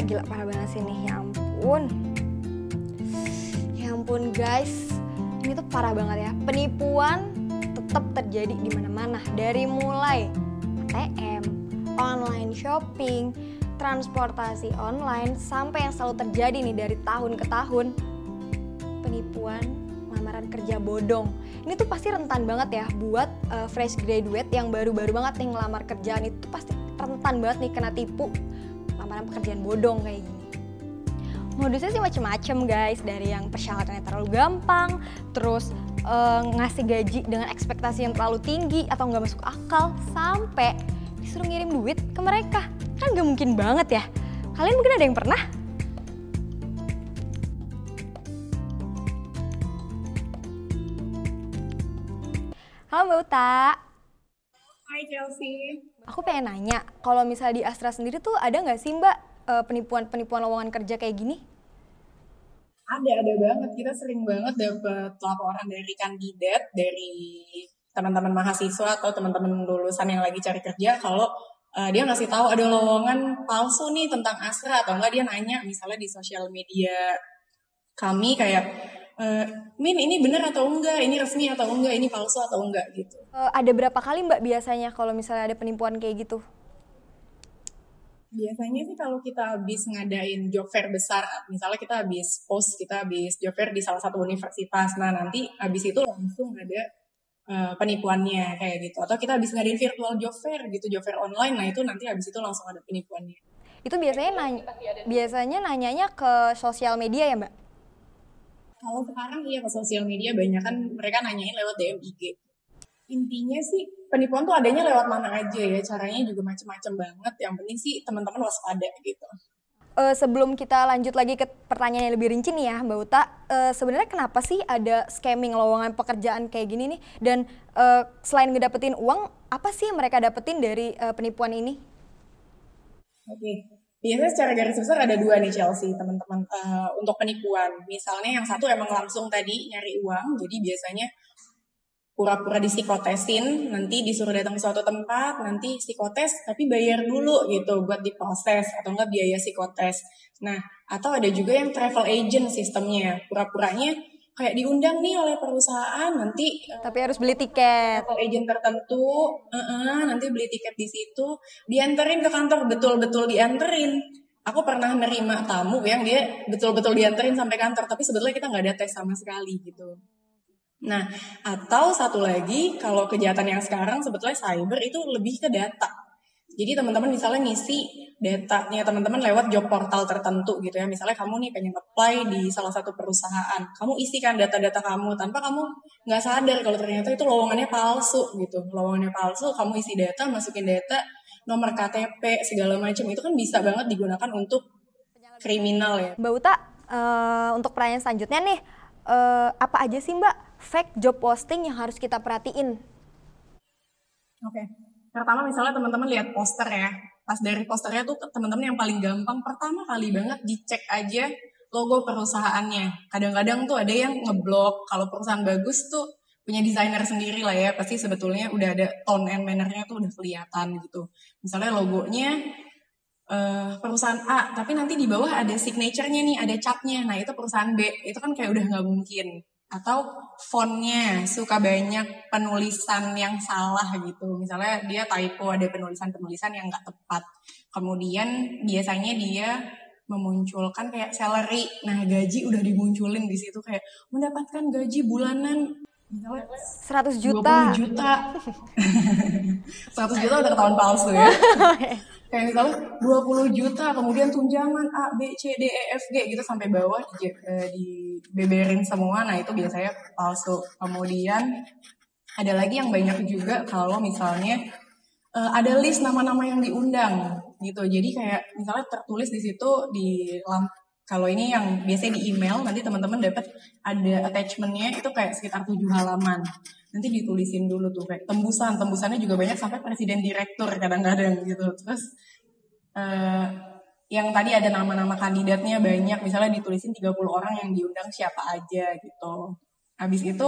gila parah banget sih nih, ya ampun. Ya ampun guys, ini tuh parah banget ya. Penipuan tetap terjadi di mana-mana. Dari mulai ATM, online shopping, transportasi online, sampai yang selalu terjadi nih dari tahun ke tahun. Penipuan lamaran kerja bodong. Ini tuh pasti rentan banget ya buat fresh graduate yang baru-baru banget nih ngelamar kerjaan, itu pasti rentan banget nih kena tipu lamaran pekerjaan bodong kayak gini. Modusnya sih macem-macem guys, dari yang persyaratannya terlalu gampang, terus ngasih gaji dengan ekspektasi yang terlalu tinggi atau nggak masuk akal, sampai disuruh ngirim duit ke mereka. Kan nggak mungkin banget ya. Kalian mungkin ada yang pernah? Halo Mbak Uta. Hai Chelsea. Aku pengen nanya, kalau misalnya di Astra sendiri tuh ada nggak sih Mbak penipuan lowongan kerja kayak gini? Ada banget. Kita sering banget dapat laporan dari kandidat, dari teman-teman mahasiswa atau teman-teman lulusan yang lagi cari kerja kalau dia ngasih tahu ada lowongan palsu nih tentang Astra, atau enggak dia nanya misalnya di sosial media kami kayak Min, ini benar atau enggak, ini resmi atau enggak, ini palsu atau enggak gitu. Ada berapa kali Mbak biasanya kalau misalnya ada penipuan kayak gitu? Biasanya sih kalau kita habis ngadain job fair besar, misalnya kita habis post, kita habis job fair di salah satu universitas, nah nanti habis itu langsung ada penipuannya kayak gitu. Atau kita habis ngadain virtual job fair gitu, job fair online, nah itu nanti habis itu langsung ada penipuannya. Itu biasanya nanyanya ke sosial media ya Mbak? Kalau sekarang iya ke sosial media, banyak kan mereka nanyain lewat DM IG. Intinya sih penipuan tuh adanya lewat mana aja ya, caranya juga macam-macam banget. Yang penting sih teman-teman waspada gitu. Sebelum kita lanjut lagi ke pertanyaan yang lebih rinci nih ya Mbak Uta, sebenarnya kenapa sih ada scamming lowongan pekerjaan kayak gini nih? Dan selain ngedapetin uang, apa sih yang mereka dapetin dari penipuan ini? Oke. Biasanya secara garis besar ada dua nih Chelsea, teman-teman, untuk penipuan. Misalnya yang satu emang langsung tadi nyari uang, jadi biasanya pura-pura disikotesin, nanti disuruh datang ke suatu tempat, nanti psikotes, tapi bayar dulu gitu buat diproses, atau enggak biaya psikotes. Nah, atau ada juga yang travel agent sistemnya, pura-puranya kayak diundang nih oleh perusahaan, nanti Tapi harus beli tiket. travel agent tertentu, nanti beli tiket di situ, dianterin ke kantor, betul-betul dianterin. Aku pernah nerima tamu yang dia betul-betul dianterin sampai kantor, tapi sebetulnya kita nggak ada tes sama sekali gitu. Nah, atau satu lagi, kalau kejahatan yang sekarang sebetulnya cyber itu lebih ke data. Jadi teman-teman misalnya ngisi datanya teman-teman lewat job portal tertentu gitu ya. Misalnya kamu nih pengen apply di salah satu perusahaan. Kamu isikan data-data kamu tanpa kamu nggak sadar kalau ternyata itu lowongannya palsu gitu. Lowongannya palsu, kamu isi data, masukin data, nomor KTP, segala macam. Itu kan bisa banget digunakan untuk kriminal ya. Mbak Uta, untuk pertanyaan selanjutnya nih, apa aja sih Mbak fake job posting yang harus kita perhatiin? Oke. Pertama misalnya teman-teman lihat poster ya. Pas dari posternya tuh teman-teman yang paling gampang, pertama kali banget dicek aja logo perusahaannya. Kadang-kadang tuh ada yang ngeblok. Kalau perusahaan bagus tuh punya desainer sendiri lah ya. Pasti sebetulnya udah ada tone and manner-nya tuh udah kelihatan gitu. Misalnya logonya perusahaan A, tapi nanti di bawah ada signature-nya nih, ada cap-nya. Nah itu perusahaan B. Itu kan kayak udah nggak mungkin. Atau fontnya suka banyak penulisan yang salah gitu. Misalnya dia typo, ada penulisan-penulisan yang nggak tepat. Kemudian biasanya dia memunculkan kayak salary. Nah gaji udah dimunculin di situ kayak mendapatkan gaji bulanan misalnya 100 20 juta. juta. 100 juta udah ketahuan palsu ya. Kayak misalnya 20 juta, kemudian tunjangan A, B, C, D, E, F, G gitu sampai bawah dibeberin semua. Nah itu biasanya palsu. Kemudian ada lagi yang banyak juga kalau misalnya ada list nama-nama yang diundang gitu. Jadi kayak misalnya tertulis di situ kalau ini yang biasanya di email, nanti teman-teman dapat ada attachment-nya itu kayak sekitar 7 halaman. Nanti ditulisin dulu tuh kayak tembusannya juga banyak sampai presiden direktur kadang-kadang gitu. Terus yang tadi ada nama-nama kandidatnya banyak, misalnya ditulisin 30 orang yang diundang siapa aja gitu. Habis itu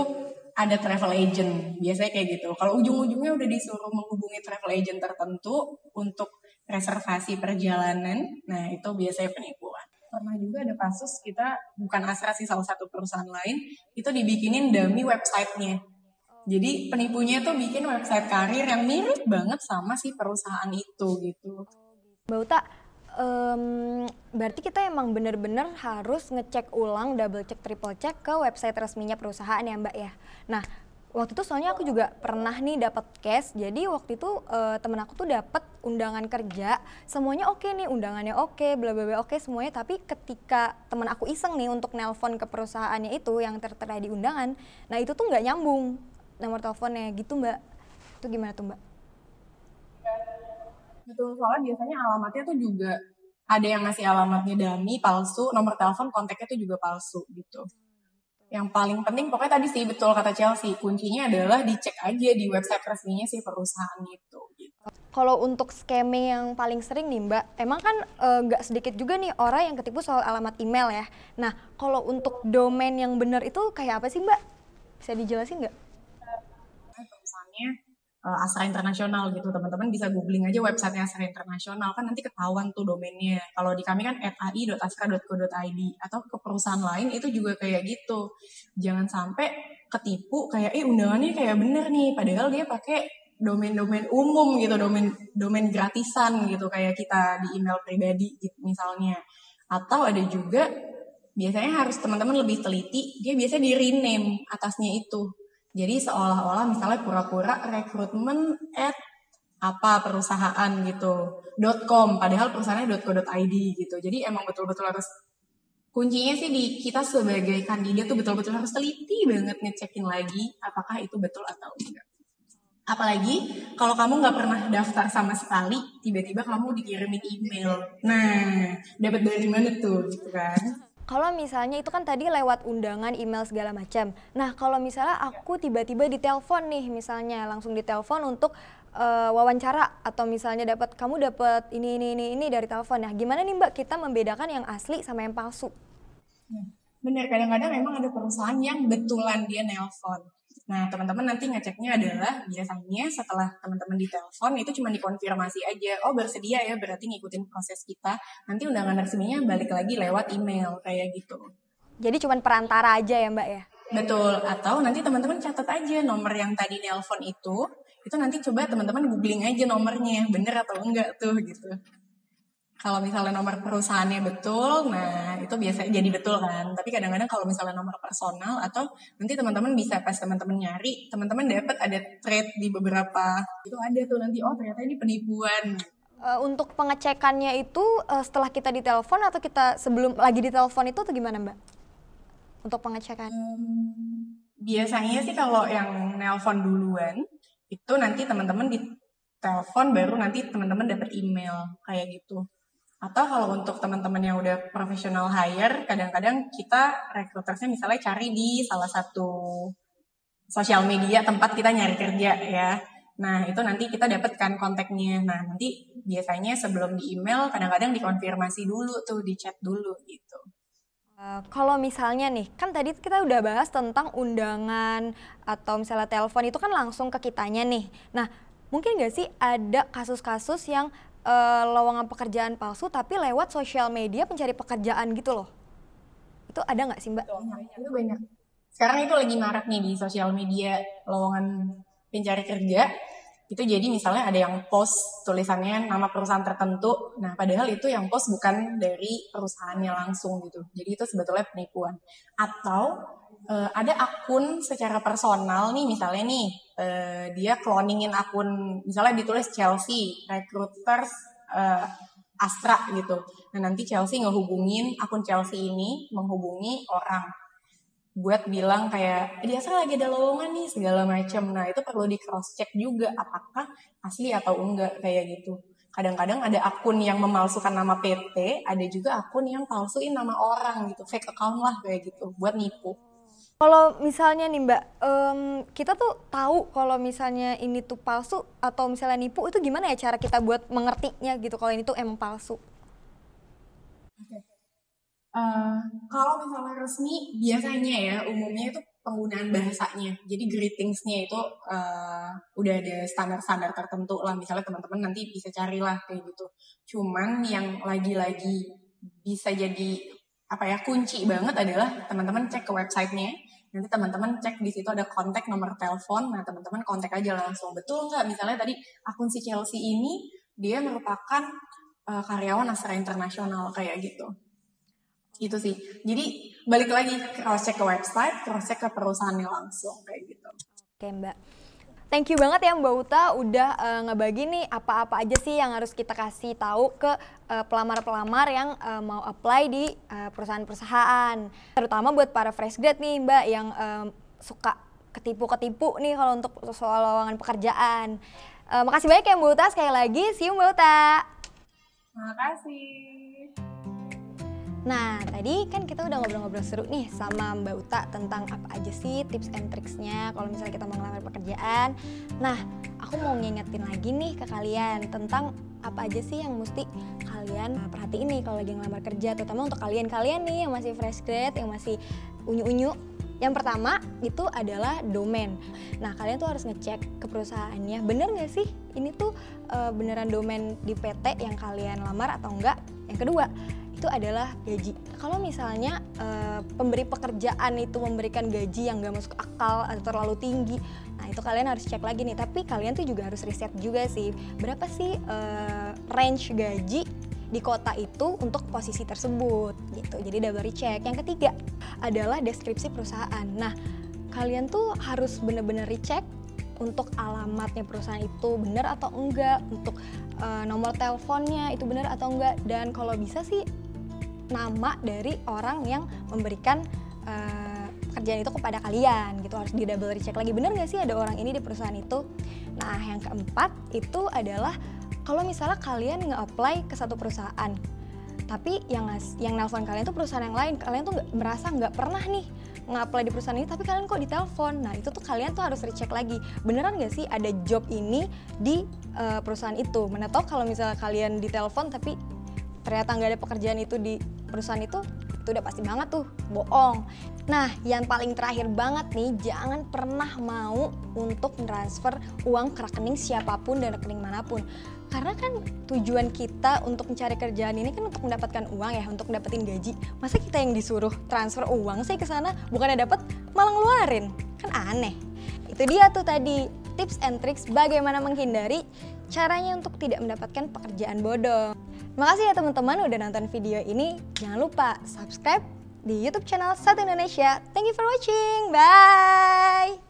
ada travel agent, biasanya kayak gitu. Kalau ujung-ujungnya udah disuruh menghubungi travel agent tertentu untuk reservasi perjalanan. Nah, itu biasanya penipuan. Pernah juga ada kasus kita, bukan Astra sih, salah satu perusahaan lain, itu dibikinin dummy website-nya. Jadi penipunya tuh bikin website karir yang mirip banget sama si perusahaan itu gitu. Mbak Uta, berarti kita emang bener-bener harus ngecek ulang, double check, triple check ke website resminya perusahaan ya Mbak ya. Nah, waktu itu soalnya aku juga pernah nih dapat case. Jadi waktu itu temen aku tuh dapat undangan kerja, semuanya oke nih, undangannya oke, bla bla bla oke semuanya. Tapi ketika temen aku iseng nih untuk nelpon ke perusahaannya itu yang tertera di undangan, nah itu tuh nggak nyambung nomor teleponnya gitu Mbak. Itu gimana tuh Mbak? Betul, soalnya biasanya alamatnya tuh juga ada yang ngasih alamatnya dummy, palsu, nomor telepon kontaknya tuh juga palsu gitu. Yang paling penting pokoknya tadi sih betul kata Chelsea, kuncinya adalah dicek aja di website resminya si perusahaan itu. Gitu. Kalau untuk scamming yang paling sering nih Mbak, emang kan nggak sedikit juga nih orang yang ketipu soal alamat email ya. Nah, kalau untuk domain yang benar itu kayak apa sih Mbak? Bisa dijelasin nggak? Perusahaannya Astra Internasional gitu, teman-teman bisa googling aja websitenya Astra Internasional, kan nanti ketahuan tuh domainnya. Kalau di kami kan @ai.astra.co.id, atau ke perusahaan lain itu juga kayak gitu. Jangan sampai ketipu kayak undangannya kayak bener nih, padahal dia pakai domain-domain umum gitu, domain gratisan gitu kayak kita di email pribadi gitu misalnya. Atau ada juga biasanya harus teman-teman lebih teliti, dia biasanya di rename atasnya itu. Jadi seolah-olah misalnya pura-pura rekrutmen apa perusahaan gitu .com, padahal perusahaannya .co.id gitu. Jadi emang betul-betul harus, kuncinya sih di kita sebagai kandidat tuh betul-betul harus teliti banget ngecekin lagi apakah itu betul atau enggak. Apalagi kalau kamu nggak pernah daftar sama sekali, tiba-tiba kamu dikirimin email. Nah, dapat dari mana tuh gitu kan? Kalau misalnya itu kan tadi lewat undangan, email segala macam. Nah, kalau misalnya aku tiba-tiba ditelepon nih, misalnya langsung ditelepon untuk wawancara atau misalnya kamu dapat ini dari telepon. Nah, gimana nih Mbak kita membedakan yang asli sama yang palsu? Bener, kadang-kadang memang ada perusahaan yang betulan dia nelpon. Nah, teman-teman nanti ngeceknya adalah biasanya setelah teman-teman ditelepon itu cuma dikonfirmasi aja, oh bersedia ya, berarti ngikutin proses kita. Nanti undangan resminya balik lagi lewat email kayak gitu. Jadi cuma perantara aja ya Mbak ya? Betul, atau nanti teman-teman catat aja nomor yang tadi nelpon itu nanti coba teman-teman googling aja nomornya, bener atau enggak tuh gitu. Kalau misalnya nomor perusahaannya betul, nah itu biasanya jadi betul kan. Tapi kadang-kadang kalau misalnya nomor personal atau nanti teman-teman bisa pas teman-teman nyari, teman-teman dapat ada thread di beberapa, itu ada tuh nanti, oh ternyata ini penipuan. Untuk pengecekannya itu setelah kita ditelepon atau kita sebelum lagi ditelepon itu atau gimana Mbak? Untuk pengecekan? Biasanya sih kalau yang nelpon duluan, itu nanti teman-teman ditelepon baru nanti teman-teman dapat email kayak gitu. Atau kalau untuk teman-teman yang udah professional hire, kadang-kadang kita rekrutersnya misalnya cari di salah satu sosial media tempat kita nyari kerja ya. Nah, itu nanti kita dapatkan kontaknya. Nah, nanti biasanya sebelum di email, kadang-kadang dikonfirmasi dulu tuh, di chat dulu gitu. Kalau misalnya nih, kan tadi kita udah bahas tentang undangan atau misalnya telepon itu kan langsung ke kitanya nih. Nah, mungkin nggak sih ada kasus-kasus yang lowongan pekerjaan palsu tapi lewat sosial media pencari pekerjaan gitu loh? Itu ada nggak sih Mbak? Itu banyak. Sekarang itu lagi marak nih di sosial media lowongan pencari kerja. Itu jadi misalnya ada yang post tulisannya nama perusahaan tertentu. Nah, padahal itu yang post bukan dari perusahaannya langsung gitu. Jadi itu sebetulnya penipuan. Atau ada akun secara personal nih, misalnya nih dia cloningin akun, misalnya ditulis Chelsea recruiters Astra gitu. Nah, nanti Chelsea ngehubungin akun Chelsea ini menghubungi orang buat bilang kayak di Astra lagi ada lowongan nih segala macam. Nah, itu perlu di cross check juga apakah asli atau enggak kayak gitu. Kadang-kadang ada akun yang memalsukan nama PT, ada juga akun yang palsuin nama orang gitu, fake account lah kayak gitu buat nipu. Kalau misalnya nih Mbak, kita tuh tahu kalau misalnya ini tuh palsu atau misalnya nipu, itu gimana ya cara kita buat mengertinya gitu kalau ini tuh emang palsu? Kalau misalnya resmi, biasanya ya umumnya itu penggunaan bahasanya. Jadi greetingsnya itu udah ada standar-standar tertentu lah. Misalnya teman-teman nanti bisa carilah kayak gitu. Cuman yang lagi-lagi bisa jadi kunci banget adalah teman-teman cek ke websitenya. Nanti teman-teman cek di situ ada kontak nomor telepon. Nah teman-teman kontak aja langsung. Betul nggak? Misalnya tadi akun si Chelsea ini dia merupakan karyawan Astra Internasional kayak gitu. Gitu sih. Jadi balik lagi cross check ke website, cross check ke perusahaannya langsung kayak gitu. Oke Mbak. Thank you banget ya Mbak Uta udah ngebagi nih apa-apa aja sih yang harus kita kasih tahu ke pelamar-pelamar yang mau apply di perusahaan-perusahaan. Terutama buat para fresh grad nih Mbak yang suka ketipu-ketipu nih kalau untuk soal lowongan pekerjaan. Makasih banyak ya Mbak Uta sekali lagi. See you Mbak Uta. Makasih. Nah, tadi kan kita udah ngobrol-ngobrol seru nih sama Mbak Uta tentang apa aja sih tips and tricksnya kalau misalnya kita mau ngelamar pekerjaan. Nah, aku mau ngingetin lagi nih ke kalian tentang apa aja sih yang mesti kalian perhatiin nih kalau lagi ngelamar kerja, terutama untuk kalian-kalian nih yang masih fresh grad, yang masih unyu-unyu. Yang pertama itu adalah domain. Nah, kalian tuh harus ngecek ke perusahaannya, bener nggak sih ini tuh beneran domain di PT yang kalian lamar atau enggak. Yang kedua, itu adalah gaji. Kalau misalnya pemberi pekerjaan itu memberikan gaji yang gak masuk akal atau terlalu tinggi, nah itu kalian harus cek lagi nih. Tapi kalian tuh juga harus riset juga sih, berapa sih range gaji di kota itu untuk posisi tersebut gitu. Jadi double recheck. Yang ketiga adalah deskripsi perusahaan. Nah, kalian tuh harus bener-bener recheck untuk alamatnya perusahaan itu benar atau enggak, untuk nomor teleponnya itu benar atau enggak, dan kalau bisa sih nama dari orang yang memberikan pekerjaan itu kepada kalian gitu. Harus di double recheck lagi, benar nggak sih ada orang ini di perusahaan itu. Nah, yang keempat itu adalah kalau misalnya kalian nge-apply ke satu perusahaan, tapi yang nelpon kalian tuh perusahaan yang lain, kalian tuh merasa nggak pernah nih nge-apply di perusahaan ini, tapi kalian kok ditelepon. Nah, itu tuh kalian tuh harus recheck lagi, beneran nggak sih ada job ini di perusahaan itu. Mana tahu kalau misalnya kalian ditelepon tapi ternyata nggak ada pekerjaan itu di perusahaan itu udah pasti banget tuh bohong. Nah, yang paling terakhir banget nih, jangan pernah mau untuk transfer uang ke rekening siapapun dan rekening manapun. Karena kan tujuan kita untuk mencari kerjaan ini kan untuk mendapatkan uang ya, untuk dapetin gaji. Masa kita yang disuruh transfer uang sih ke sana, bukannya dapat malah ngeluarin? Kan aneh. Itu dia tuh tadi tips and tricks bagaimana menghindari caranya untuk tidak mendapatkan pekerjaan bodong. Makasih ya teman-teman udah nonton video ini. Jangan lupa subscribe di YouTube channel Satu Indonesia. Thank you for watching. Bye.